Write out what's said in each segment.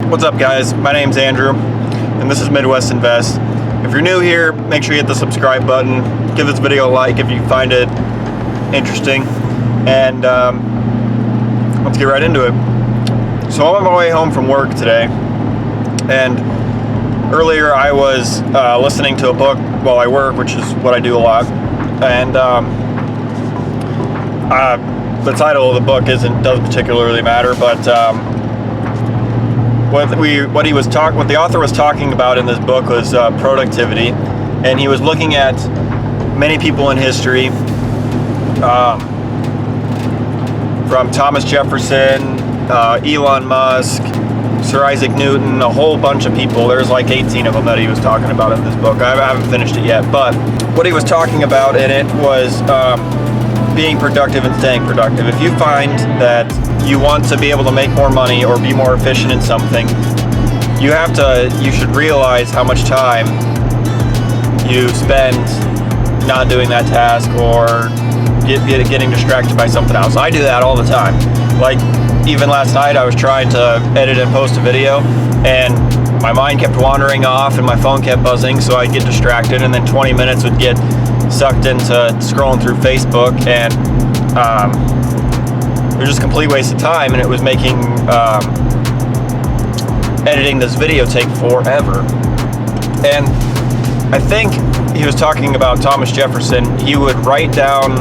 What's up, guys? My name's Andrew, and this is Midwest Invest. If you're new here, make sure you hit the subscribe button. Give this video a like if you find it interesting, and let's get right into it. So I'm on my way home from work today, and earlier I was listening to a book while I work, which is what I do a lot, and the title of the book doesn't particularly matter, but what the author was talking about in this book was productivity, and he was looking at many people in history, from Thomas Jefferson, Elon Musk, Sir Isaac Newton, a whole bunch of people. There's like 18 of them that he was talking about in this book. I haven't finished it yet, but what he was talking about in it was being productive and staying productive. If you find that you want to be able to make more money or be more efficient in something, you should realize how much time you spend not doing that task or getting distracted by something else. I do that all the time. Like, even last night I was trying to edit and post a video, and my mind kept wandering off and my phone kept buzzing, so I'd get distracted, and then 20 minutes would get sucked into scrolling through Facebook, and it was just a complete waste of time, and it was making editing this video take forever. And I think he was talking about Thomas Jefferson. He would write down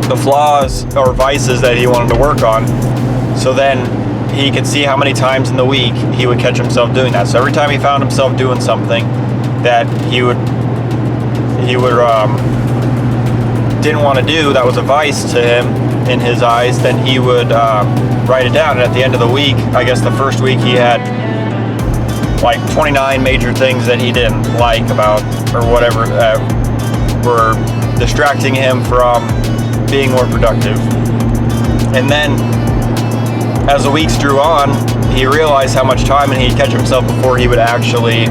the flaws or vices that he wanted to work on, so then he could see how many times in the week he would catch himself doing that. So every time he found himself doing something that he didn't want to do, that was a vice to him in his eyes, then he would write it down. And at the end of the week, I guess the first week, he had like 29 major things that he didn't like about, or whatever, that were distracting him from being more productive. And then as the weeks drew on, he realized how much time, and he'd catch himself before he would actually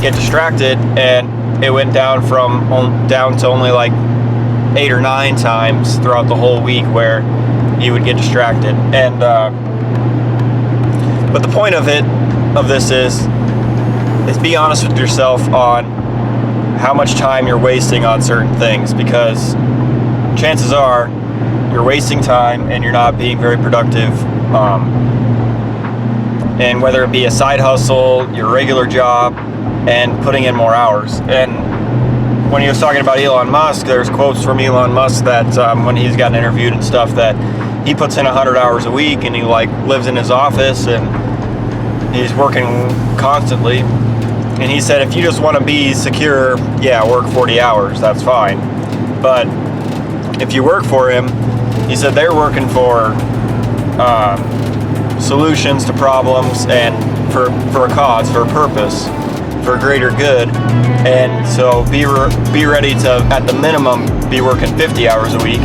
get distracted, and it went down to only like 8 or 9 times throughout the whole week where he would get distracted. And but the point of this is be honest with yourself on how much time you're wasting on certain things, because chances are you're wasting time and you're not being very productive. And whether it be a side hustle, your regular job, and putting in more hours. And when he was talking about Elon Musk, there's quotes from Elon Musk that when he's gotten interviewed and stuff, that he puts in 100 hours a week, and he lives in his office and he's working constantly. And he said, if you just want to be secure, yeah, work 40 hours, that's fine. But if you work for him, he said they're working for solutions to problems and for a cause, for a purpose, for a greater good. And so be ready to, at the minimum, be working 50 hours a week,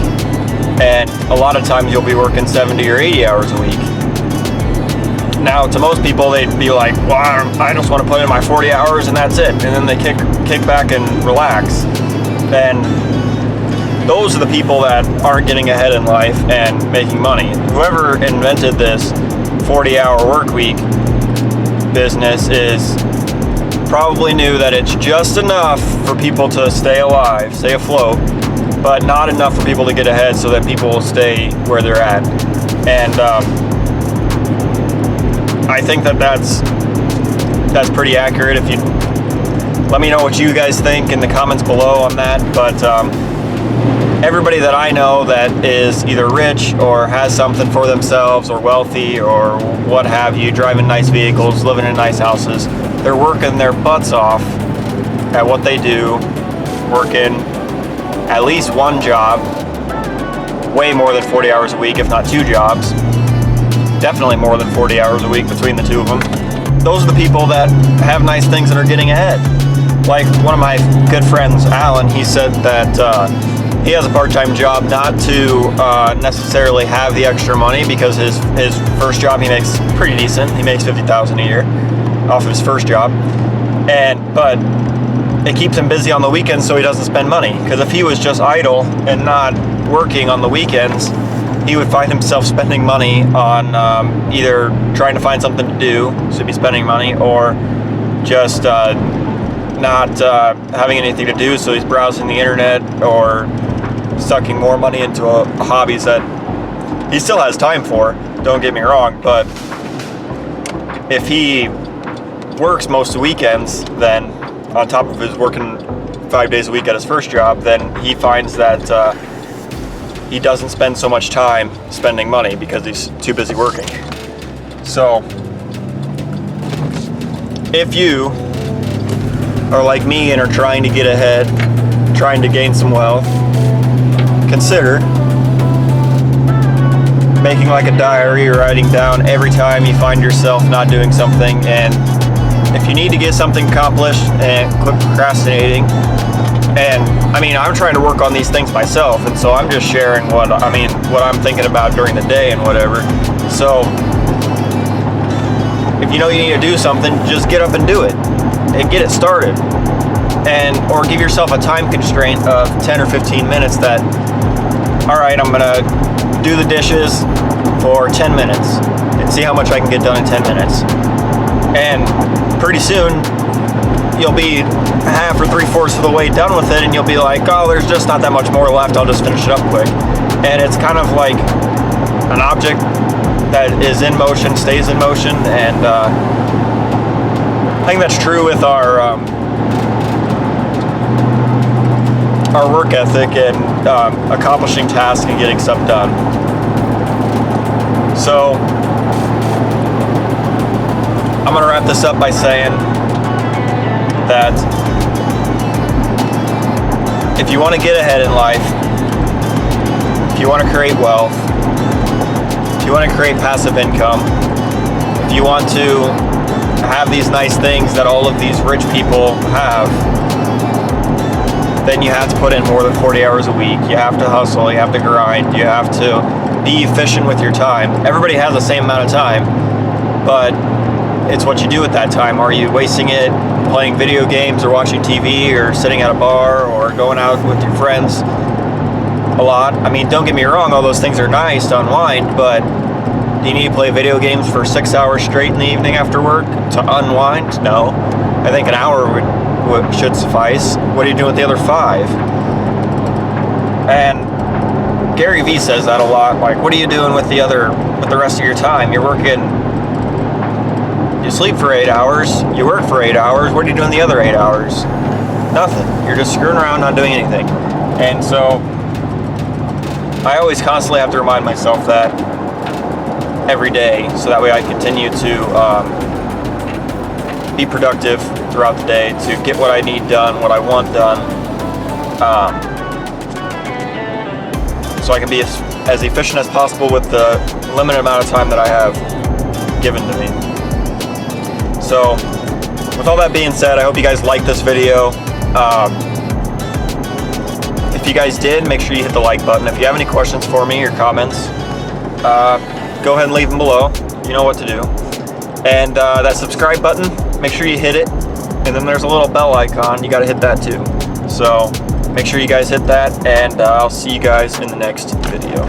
and a lot of times you'll be working 70 or 80 hours a week. Now, to most people, they'd be like, well, I just want to put in my 40 hours and that's it, and then they kick back and relax. And those are the people that aren't getting ahead in life and making money. Whoever invented this 40-hour work week business probably knew that it's just enough for people to stay alive, stay afloat, but not enough for people to get ahead so that people will stay where they're at. And I think that's pretty accurate. If you let me know what you guys think in the comments below on that. But everybody that I know that is either rich or has something for themselves or wealthy or what have you, driving nice vehicles, living in nice houses, they're working their butts off at what they do, working at least one job, way more than 40 hours a week, if not 2 jobs. Definitely more than 40 hours a week between the two of them. Those are the people that have nice things and are getting ahead. Like one of my good friends, Alan, he said that he has a part-time job not to necessarily have the extra money, because his first job he makes pretty decent. He makes $50,000 a year off of his first job, but it keeps him busy on the weekends so he doesn't spend money. Because if he was just idle and not working on the weekends, he would find himself spending money on either trying to find something to do, so he'd be spending money, or just not having anything to do, so he's browsing the internet or sucking more money into hobbies that he still has time for, don't get me wrong, but if he works most of the weekends, then on top of his working 5 days a week at his first job, then he finds that he doesn't spend so much time spending money because he's too busy working. So if you are like me and are trying to get ahead, trying to gain some wealth, consider making like a diary or writing down every time you find yourself not doing something. And if you need to get something accomplished, and quit procrastinating. And I mean, I'm trying to work on these things myself, and so I'm just sharing what I'm thinking about during the day and whatever. So if you know you need to do something, just get up and do it and get it started. And or give yourself a time constraint of 10 or 15 minutes that, all right, I'm gonna do the dishes for 10 minutes and see how much I can get done in 10 minutes. And pretty soon you'll be half or 3/4 of the way done with it, and you'll be like, oh, there's just not that much more left, I'll just finish it up quick. And it's kind of like an object that is in motion stays in motion, and I think that's true with our work ethic and accomplishing tasks and getting stuff done. So I'm going to wrap this up by saying that if you want to get ahead in life, if you want to create wealth, if you want to create passive income, if you want to have these nice things that all of these rich people have, then you have to put in more than 40 hours a week. You have to hustle, you have to grind, you have to be efficient with your time. Everybody has the same amount of time, but it's what you do with that time. Are you wasting it playing video games or watching TV or sitting at a bar or going out with your friends a lot? I mean, don't get me wrong, all those things are nice to unwind, but do you need to play video games for 6 hours straight in the evening after work to unwind? No. I think an hour should suffice. What are you doing with the other 5? And Gary Vee says that a lot. Like, what are you doing with the rest of your time? You're working. You sleep for 8 hours. You work for 8 hours. What are you doing the other 8 hours? Nothing. You're just screwing around, not doing anything. And so I always constantly have to remind myself that every day, so that way I continue to be productive throughout the day, to get what I need done, what I want done, so I can be as efficient as possible with the limited amount of time that I have given to me. So with all that being said, I hope you guys liked this video. If you guys did, make sure you hit the like button. If you have any questions for me or comments, go ahead and leave them below. You know what to do. And that subscribe button, make sure you hit it. And then there's a little bell icon. You got to hit that too. So make sure you guys hit that, and I'll see you guys in the next video.